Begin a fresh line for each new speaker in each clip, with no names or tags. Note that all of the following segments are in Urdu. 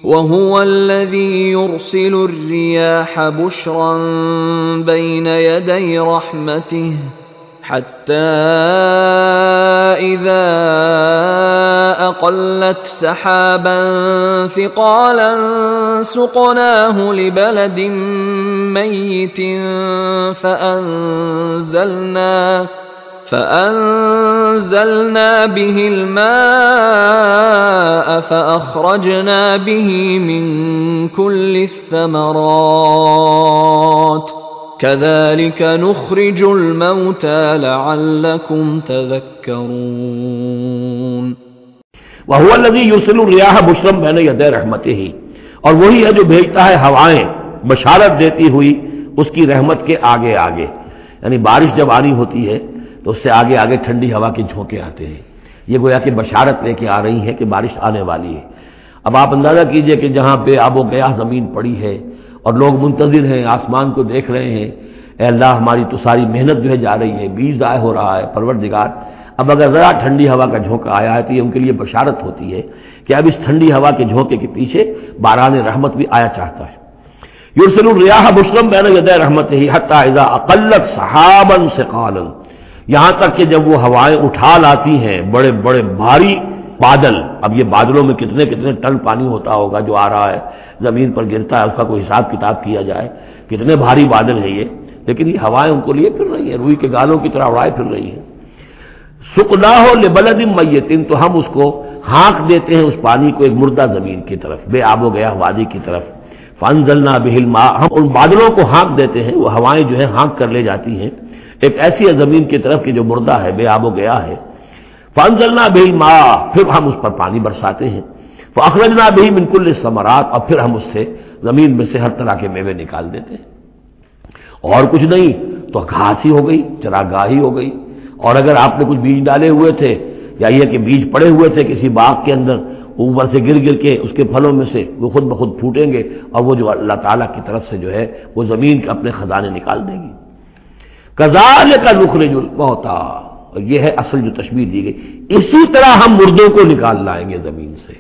وَهُوَ الَّذِي يُرْسِلُ الرِّيَاحَ بُشْرًا بَيْنَ يَدَيْ رَحْمَتِهِ حَتَّى إِذَا أَقَلَّتْ سَحَابًا ثِقَالًا سُقْنَاهُ لِبَلَدٍ مَّيِّتٍ فأنزلنا به الماء فأخرجنا به من كل الثمرات كذلك نخرج الموتى لعلكم تذكرون
وهو الذي يرسل الرياح بشرا بين يدي رحمته، اور وہی ہے جو بھیجتا ہے ہوائیں بشارت دیتی ہوئی اس کی رحمت کے آگے آگے، یعنی بارش جب آنی ہوتی ہے تو اس سے آگے آگے ٹھنڈی ہوا کے جھونکے آتے ہیں، یہ گویا کہ بشارت لے کے آ رہی ہے کہ بارش آنے والی ہے۔ اب آپ اندازہ کیجئے کہ جہاں پہ آب و گیا زمین پڑی ہے اور لوگ منتظر ہیں، آسمان کو دیکھ رہے ہیں، اے اللہ ہماری تو ساری محنت جو ہے جا رہی ہے، بیج ضائع ہو رہا ہے، پروردگار اب اگر ذرا ٹھنڈی ہوا کا جھونکا آیا ہے تو یہ ان کے لیے بشارت ہوتی ہے کہ اب اس ٹھنڈی ہوا کے جھونکے کے پیچھے باران رحمت بھی آیا چاہتا ہے۔ یرسل الریاح بشرا بین یدی رحمتہ حتی اذا اقلت سحابا ثقالا، یہاں تک کہ جب وہ ہوائیں اٹھا لاتی ہیں بڑے بڑے بھاری بادل، اب یہ بادلوں میں کتنے کتنے ٹن پانی ہوتا ہوگا جو آ رہا ہے زمین پر گرتا ہے، اس کا کوئی حساب کتاب کیا جائے کتنے بھاری بادل ہیں یہ، لیکن یہ ہوائیں ان کو لیے پھر رہی ہیں، روئی کے گالوں کی طرح اڑائے پھر رہی ہیں۔ سقناہ لبلد میت، تو ہم اس کو ہانک دیتے ہیں اس پانی کو ایک مردہ زمین کی طرف، بے آب و گیا وادی کی طرف۔ فانزلنا به الماء، ہم ان بادلوں کو ہانک دیتے ہیں، وہ ہوائیں جو ہیں ہانک کر لے جاتی ہیں ایک ایسی زمین کی طرف کہ جو مردہ ہے، بے آب و گیا ہے۔ فانزلنا به الماء، پھر ہم اس پر پانی برساتے ہیں۔ فاخرجنا به من كل الثمرات، اور پھر ہم اس سے زمین میں سے ہر طرح کے میوے نکال دیتے ہیں۔ اور کچھ نہیں تو گھاس ہی ہو گئی، چراگاہی ہو گئی، اور اگر آپ نے کچھ بیج ڈالے ہوئے تھے یا یہ کہ بیج پڑے ہوئے تھے کسی باغ کے اندر، اوپر سے گر گر کے اس کے پھلوں میں سے وہ خود بخود پھوٹیں گے، اور وہ جو اللہ تعالیٰ کی طرف سے جو ہے وہ زمین کے اپنے خزانے نکال دے گی۔ کذالک نخرج الموتیٰ، اور یہ ہے اصل جو تشبیہ دی گئی، اسی طرح ہم مردوں کو نکال لائیں گے زمین سے،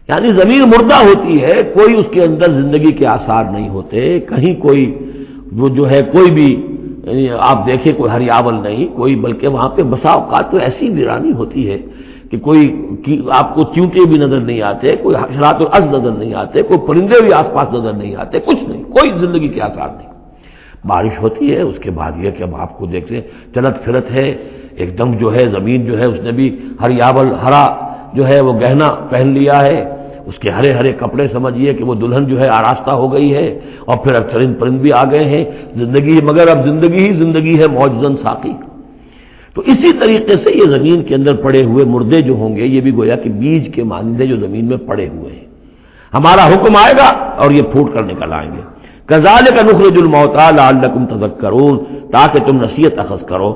یعنی زمین مردہ ہوتی ہے، کوئی اس کے اندر زندگی کے آثار نہیں ہوتے، کہیں کوئی وہ جو ہے کوئی بھی آپ دیکھیں کوئی ہریاول نہیں کوئی، بلکہ وہاں پہ بسا اوقات تو ایسی ویرانی ہوتی ہے کہ کوئی آپ کو چیونٹے بھی نظر نہیں آتے، کوئی حشرات الارض نظر نہیں آتے، کوئی پرندے بھی آس پاس نظر نہیں آتے، کچھ نہیں، کوئی زندگی کے آثار نہیں۔ بارش ہوتی ہے، اس کے بعد یہ کہ اب آپ کو دیکھتے ہیں چلت پھرت ہے، ایک دم جو ہے زمین جو ہے اس نے بھی ہریاول ہرا جو ہے وہ گہنا پہن لیا ہے، اس کے ہرے ہرے کپڑے سمجھیے کہ وہ دلہن جو ہے آراستہ ہو گئی ہے، اور پھر اب چرند پرند بھی آ گئے ہیں، زندگی، مگر اب زندگی ہی زندگی ہے معجزاً ساقی۔ تو اسی طریقے سے یہ زمین کے اندر پڑے ہوئے مردے جو ہوں گے، یہ بھی گویا کہ بیج کے مانندے جو زمین میں پڑے ہوئے ہیں، ہمارا حکم آئے گا اور یہ پھوٹ کر نکل آئیں گے۔ کذالک نخرج الموتیٰ لعلکم تذکرون، تاکہ تم نصیحت اخذ کرو۔